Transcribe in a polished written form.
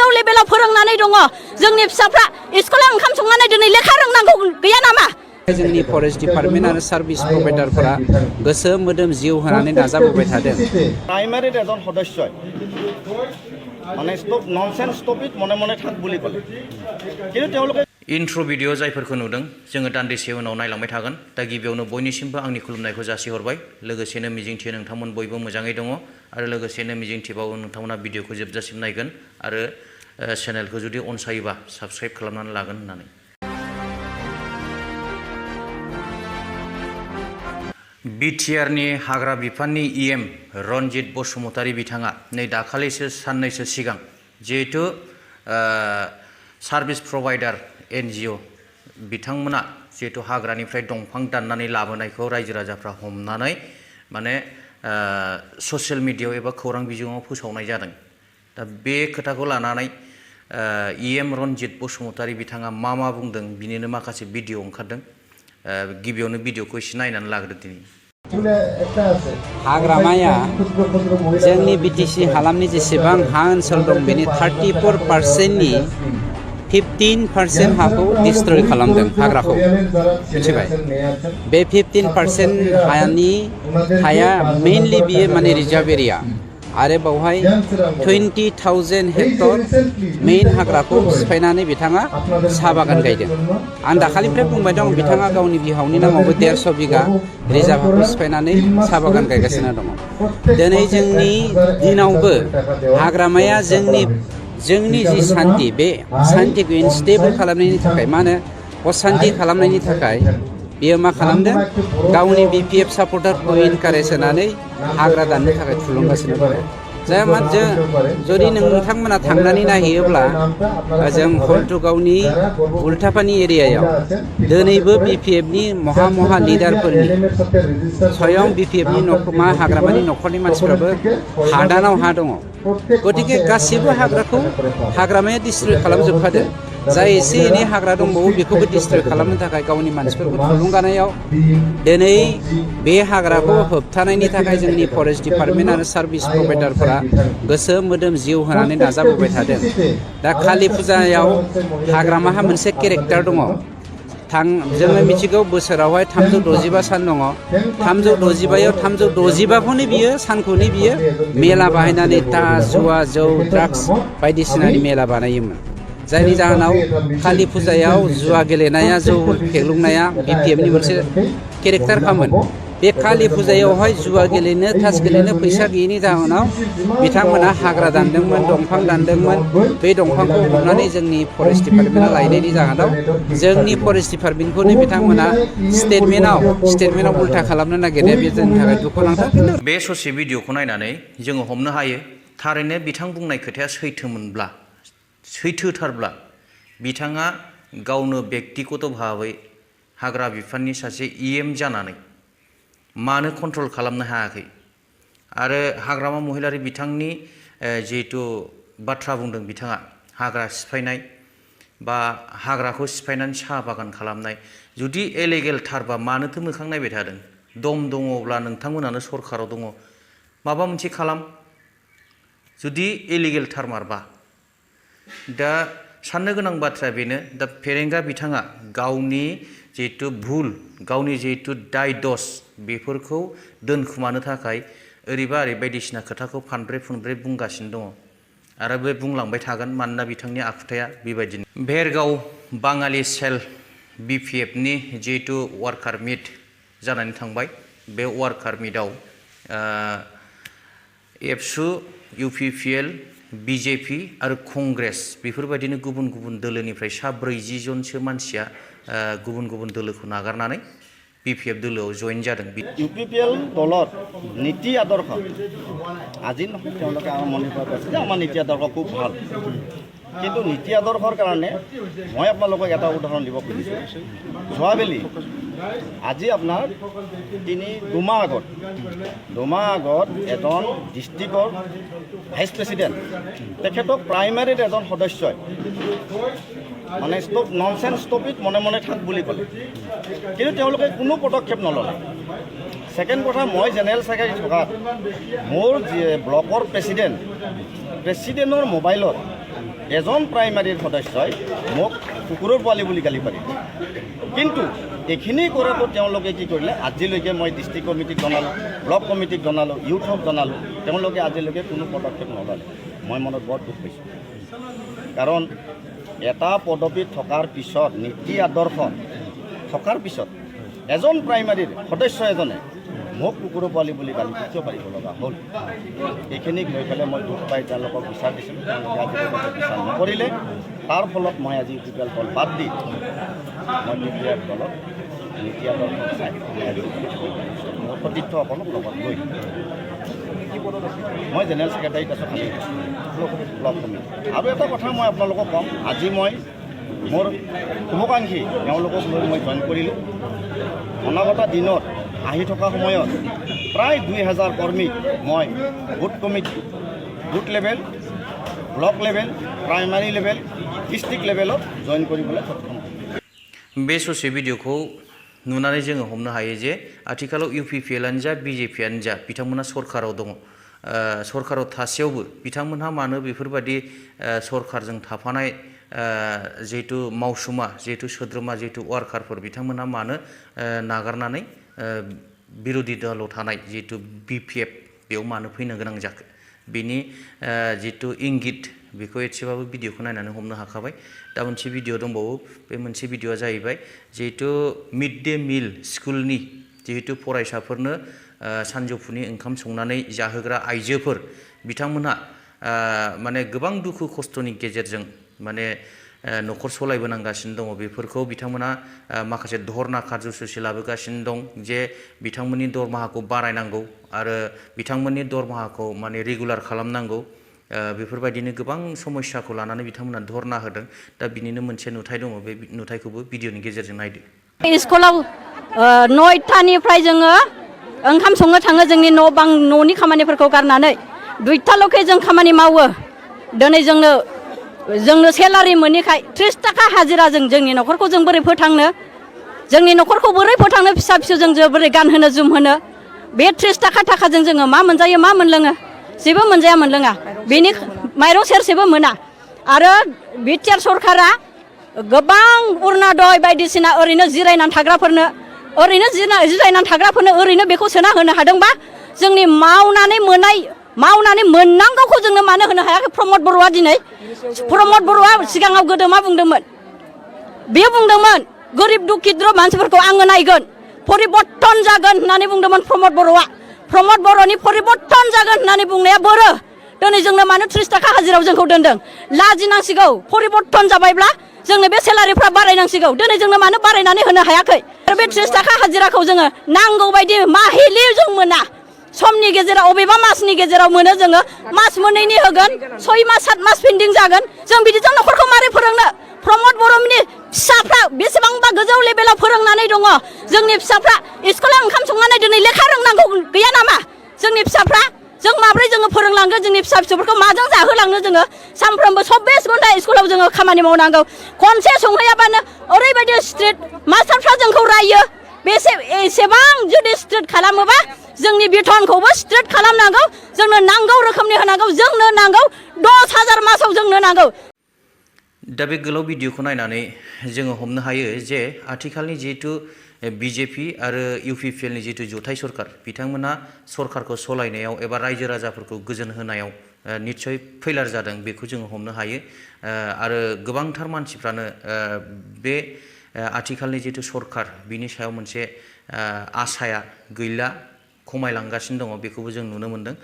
गोजौ लेभेलाव फोरोंनानै दङ जोंनि फिसाफ्रा स्कुलाव ओंखाम संनानै दिनै लेखा रोंनांगौ गैया नामा जोंनि फरेस्ट डिपार्टमेन्ट आरो सार्भिस प्रभाइडारफोरा गोसो मोदोम जिउ होनानै नाजाबोबाय थादों प्राइमारि एজন সদস্যই মানে স্টপ ননসেন্স টপিক মনে মনে থাক বুলি ক'লে কিন্তু তেওঁলোকে इन्ट्र' भिडिअ जायफोरखौ नुदों जोङो दान्दिसे उनाव नायलांबाय थागोन दा गिबियावनो बयनिसिमबो आंनि खुलुमनायखौ जासिहरबाय लोगोसेनो मिजिंथियो नोंथांमोन बयबो मोजाङै दङ आरो लोगोसेनो मिजिंथिबावो नोंथांमोना भिडिअखौ जोबजासिम नायगोन आरो चेनेलखौ जुदि अनसायोबा साबस्क्राइब खालामनानै लागोन होननानै बिटिआरनि हाग्रा बिफाननि इएम रनजित बसुमतारी बिथाङा नै दाखालिसो साननैसो सिगां जिहेतु सार्भिस प्रभाइडार एनजिअ बिथांमोना जिहेतु हाग्रानिफ्राय दंफां दाननानै लाबोनायखौ रायजो राजाफ्रा हमनानै माने ससियेल मिडियायाव एबा खौरां बिजोङाव फोसावनाय जादों दा बे खोथाखौ लानानै इएम रनजित बसुमतारी बिथाङा मा बुंदों बिनिनो माखासे भिडिअ ओंखारदों गिबियावनो भिडिअखौ एसे नायनानै लाग्रो दिनै हाग्रामाया जोंनि बिटिसि हालामनि जेसेबां हा ओनसोल दं बेनि 34%नि 15% हाखौ डिस्ट्रय खालामदों हाग्राखौ मिथिबाय बे 15% हाया मेनलि बियो माने रिजार्भ एरिया आरो बावहाय 20,000 हेक्टर मेइन हाग्राखौ सिफायनानै बिथाङा साहा बागान गायदों आं दाखालिनिफ्राय बुंबाय दं बिथाङा गावनि बिहावनि नामावबो 150 बिगा रिजार्भ हाखौ सिफायनानै साहा बागान गायगासिनो दङ दिनै जोंनि दिनावबो हाग्रामाया जोंनि जि सान्थि बे सान्थिखौ इनस्टेबल खालामनायनि थाखाय मा होनो असान्थि खालामनायनि थाखाय बियो मा खालामदों गावनि बिपिएफ सापर्टारखौ इनकारेज होनानै हाग्रा दाननो थाखाय थुलुंगासिनो दङ जाय मा जुदि नोंथांमोना थांनानै नायहैयोब्ला जों हल्टुगावनि उल्टापानि एरियायाव दिनैबो बिपिएफनि महा लिडारफोरनि स्वयं बिपिएफनि हाग्रामानि न'खरनि मानसिफ्राबो हादानाव हा दङ गतिके गासिबो हाग्राखौ हाग्रामाया डिस्ट्रय खालामजोबखादों जाय एसे एनै हाग्रा दंबावो बेखौबो डिस्ट्रय खालामनो थाखाय गावनि मानसिफोरखौ थुलुंगानायाव दिनै बे हाग्राखौ होबथानायनि थाखाय जोंनि फरेस्ट डिपार्टमेन्ट आरो सार्भिस प्रभाइडारफोरा गोसो मोदोम जिउ होनानै नाजाबोबाय थादों दा कालि फुजायाव हाग्रामाहा मोनसे केरेक्टार दङ जोङो मिथिगौ बोसोरावहाय 365 सान दङ 365खौनो बियो सानखौनो बियो मेला बाहायनानै तास जुवा जौ ड्राग्स बायदिसिनानि मेला बानायोमोन जायनि जाहोनाव कालि फुजायाव जुवा गेलेनाया जौ फेग्लुंनाया बिपिएफनि मोनसे केरेक्टार खामोन बे कालि फुजायावहाय जुवा गेलेनो तास गेलेनो फैसा गैयैनि जाहोनाव बिथांमोना हाग्रा दानदोंमोन दंफां दानदोंमोन बे दंफांखौ हमनानै जोंनि फरेस्ट डिपार्टमेन्टआ लायनायनि जाहोनाव जोंनि फरेस्ट डिपार्टमेन्टखौनो बिथांमोना स्टेटमेन्टआव उल्था खालामनो नागिरनाया बे जोंनि थाखाय दुखुनांथाव बे ससे भिडिअखौ नायनानै जोङो हमनो हायो थारैनो बिथां बुंनाय खोथाया सैथोथारब्ला बिथाङा गावनो बेक्तिगत भाबै हाग्रा बिफाननि सासे इएम जानानै मानो कन्ट्रल खालामनो हायाखै आरो हाग्रामा महिलारि बिथांनि जिहेतु बाथ्रा बुंदों बिथाङा हाग्रा सिफायनाय बा हाग्राखौ सिफायनानै साहा बागान खालामनाय जुदि इलिगेल थारबा मानोथो मोखां नायबाय थादों दम दङब्ला नोंथांमोनानो सरकाराव दङ माबा मोनसे खालाम जुदि इलिगेल थारमारबा दा साननो गोनां बाथ्राया बेनो दा फेरेंगा बिथाङा गावनि जिहेतु भुल गावनि जिहेतु दाय दस बेफोरखौ दोनखुमानो थाखाय ओरैबा बायदिसिना खोथाखौ फानब्रै फुनब्रै बुंगासिनो दङ आरो बे बुंलांबाय थागोन मानोना बिथांनि आखुथाया बेबायदिनो भेरगाव बाङालि सेल बिपिएफनि जिहेतु वार्कार मिट जानानै थांबाय बे वार्कार मिटआव एबसु इउपिपिएल बिजेपि आरो कंग्रेस बेफोरबायदिनो गुबुन गुबुन दोलोनिफ्राय 40 जनसो मानसिया गुबुन गुबुन दोलोखौ नागारनानै बिपिएफ दोलोआव जइन जादों ইউপিপিএল দলত নীতি আদৰ্শ আজি নহয় তেওঁলোকে আমাৰ মন্ত্ৰী কৈছে যে আমাৰ নীতি আদৰ্শ খুব ভাল কিন্তু নীতি আদৰ্শৰ কাৰণে মই আপোনালোকক এটা উদাহৰণ দিব খুজিছোঁ যোৱাবেলি আজি আপোনাৰ দুমাহ আগত এজন ডিষ্ট্ৰিক্টৰ ভাইচ প্ৰেচিডেণ্ট তেখেতক প্ৰাইমাৰীত এজন সদস্যই মানে ননসেন্স টপিক মনে মনে থাক বুলি ক'লে কিন্তু তেওঁলোকে কোনো পদক্ষেপ নল'লে সেকেণ্ড কথা মই জেনেৰেল ছেক্ৰেটাৰী থকাত মোৰ ব্লকৰ প্ৰেচিডেণ্টৰ মোবাইলত এজন প্ৰাইমাৰীৰ সদস্যই মোক কুকুৰৰ পোৱালি বুলি গালি পাৰিলে কিন্তু এইখিনি কৰাটো তেওঁলোকে কি কৰিলে আজিলৈকে মই ডিষ্ট্ৰিক্ট কমিটিক জনালোঁ ব্লক কমিটিক জনালোঁ ইউথক জনালোঁ তেওঁলোকে আজিলৈকে কোনো পদক্ষেপ নল'লে মই মনত বৰ দুখ পাইছোঁ কাৰণ এটা পদবীত থকাৰ পিছত নীতি আদৰ্শ থকাৰ পিছত এজন প্ৰাইমাৰীৰ সদস্য এজনে মোক কুকুৰ পোৱালি বুলি গালি কিয় পাৰিব লগা হ'ল এইখিনিক লৈ পেলাই মই দুখ পাই তেওঁলোকক বিচাৰ দিছিলোঁ তেওঁলোকে আজিলৈকে বিচাৰ নকৰিলে তাৰ ফলত মই আজি ইউপিপিএল দল বাদ দি মই বিপিএল দলত নীতি আদৰ্শ চাই মোৰ সতীৰ্থসকলক লগত লৈ মই জেনেৰেল ছেক্ৰেটাৰী আছোঁ ব্লক কমিটি আৰু এটা কথা মই আপোনালোকক ক'ম আজি মই মোৰ শুভাকাংক্ষী তেওঁলোকক লৈ মই জইন কৰিলোঁ অনাগত দিনত আহি থকা সময়ত প্ৰায় 2000 কৰ্মীক মই booth committee booth level block level primary level district লেভেলত জইন কৰিবলৈ সক্ষম बे ससे भिडिअखौ नुनानै जोङो हमनो हायो जे आथिखालाव इउपिपिएलआनो जा बिजेपिआनो जा बिथांमोना सरकाराव दङ सरकाराव थासेयावबो बिथांमोनहा मानो बेफोरबायदि सरकारजों थाफानाय जिहेतु मावसुमा जिहेतु सोद्रोमा जिहेतु वार्कारफोर बिथांमोनहा मानो नागारनानै बिरोधी दलाव थानाय जिहेतु बिपिएफ बेयाव मानो फैनो गोनां जाखो बेनि जिहेतु इंगित बेखौ एसेबाबो भिडिअखौ नायनानै हमनो हाखाबाय दा मोनसे भिडिअ दंबावो बे मोनसे भिडिअआ जाहैबाय जिहेतु मिड डे मिल स्कुलनि जिहेतु फरायसाफोरनो सानजौफुनि ओंखाम संनानै जाहोग्रा आइजोफोर बिथांमोनहा माने गोबां दुखु खस्थ'नि गेजेरजों माने न'खर सलायबोनांगासिनो दङ बेफोरखौ बिथांमोना माखासे धर्ना कार्यसुचि लाबोगासिनो दं जे बिथांमोननि दरमाहाखौ बारायनांगौ आरो बिथांमोननि दरमाहाखौ माने रेगुलार खालामनांगौ बेफोरबायदिनो गोबां समस्याखौ लानानै बिथांमोना धर्ना होदों दा बिनिनो मोनसे नुथाय दङ बे नुथायखौबो भिडिअनि गेजेरजों नायदो स्कुलाव 9टानिफ्राय जोङो ओंखाम संनो थाङो जोंनि न' बां न'नि खामानिफोरखौ गारनानै 2टाल'खै जों खामानि मावो दिनै जोंनो सेलारि मोनैखाय 30 थाखा हाजिराजों जोंनि न'खरखौ जों बोरै फोथांनो जोंनि न'खरखौ बोरै फोथांनो फिसा फिसौजों जों बोरै गानहोनो जोमहोनो बे 30 थाखाजों जोङो मा मोनजायो मा मोनलोङो जेबो मोनजाया मोनलोङा बेनि माइरं सेरसेबो मोना आरो बिटिआर सरकारा गोबां अरुणोदय बायदिसिना ओरैनो जिरायनानै थाग्राफोरनो ओरैनो बेखौ सोना होनो हादोंबा जोंनि मावनानै मोननांगौखौ जोंनो मानो होनो हायाखै प्रमद बर'आ दिनै प्रमद बर'आ सिगाङाव गोदो मा बुंदोंमोन बे बुंदोंमोन गोरिब दुखिद्र मानसिफोरखौ आङो नायगोन परिबर्तन जागोन होननानै बुंदोंमोन प्रमद बर'आ प्रमद बर'नि परिबर्तन जागोन होननानै बुंनाया बोरो दिनै जोंनो मानो 30 थाखा हाजिरायाव जोंखौ दोनदों लाजिनांसिगौ परिबर्तन जाबायब्ला जोंनो बे सेलारिफ्रा बारायनांसिगौ दिनै जोंनो मानो बारायनानै होनो हायाखै आरो बे 30 थाखा हाजिराखौ जोङो नांगौ बायदि माहिलि जों मोना समनि गेजेराव अबेबा मासनि गेजेराव मोनो जोङो मास मोननैनि होगोन 6 मास 7 मास पेन्डिं जागोन जों बिदिजों न'खरखौ मारै फोरोंनो प्रमद बर'नि फिसाफ्रा बेसेबांबा गोजौ लेभेलाव फोरोंनानै दङ जोंनि फिसाफ्रा स्कुलाव ओंखाम संनानै दिनै लेखा रोंनांगौ गैया नामा जोंनि फिसाफ्रा जों माब्रै जोङो फोरोंलांगोन जोंनि फिसा फिसौफोरखौ माजों जाहोलांनो जोङो सानफ्रोमबो 24 घन्टा स्कुलाव जोङो खामानि मावनांगौ खनसे संहैयाबानो ओरैबायदि स्ट्रिक्ट मास्टारफ्रा जोंखौ रायो एसेबां जुदि स्ट्रिक्ट खालामोबा जोंनि बेथनखौबो स्ट्रिक्ट खालामनांगौ जोंनो नांगौ रोखोमनि होनांगौ जोंनो नांगौ 10,000 मासाव जोंनो नांगौ दा बे गोलाव भिडिअखौ नायनानै जोङो हमनो हायो जे आथिखालनि जिहेतु बिजेपि आरो इउपिपिएलनि जिहेतु जथाय सरकार बिथांमोना सरकारखौ सलायनायाव एबा रायजो राजाफोरखौ गोजोन होनायाव निस्सय फैलार जादों बेखौ जोङो हमनो हायो आरो गोबांथार मानसिफ्रानो बे आथिखालनि जिहेतु सरकार बिनि सायाव मोनसे आसाया गैला खमायलांगासिनो दङ बेखौबो जों नुनो मोनदों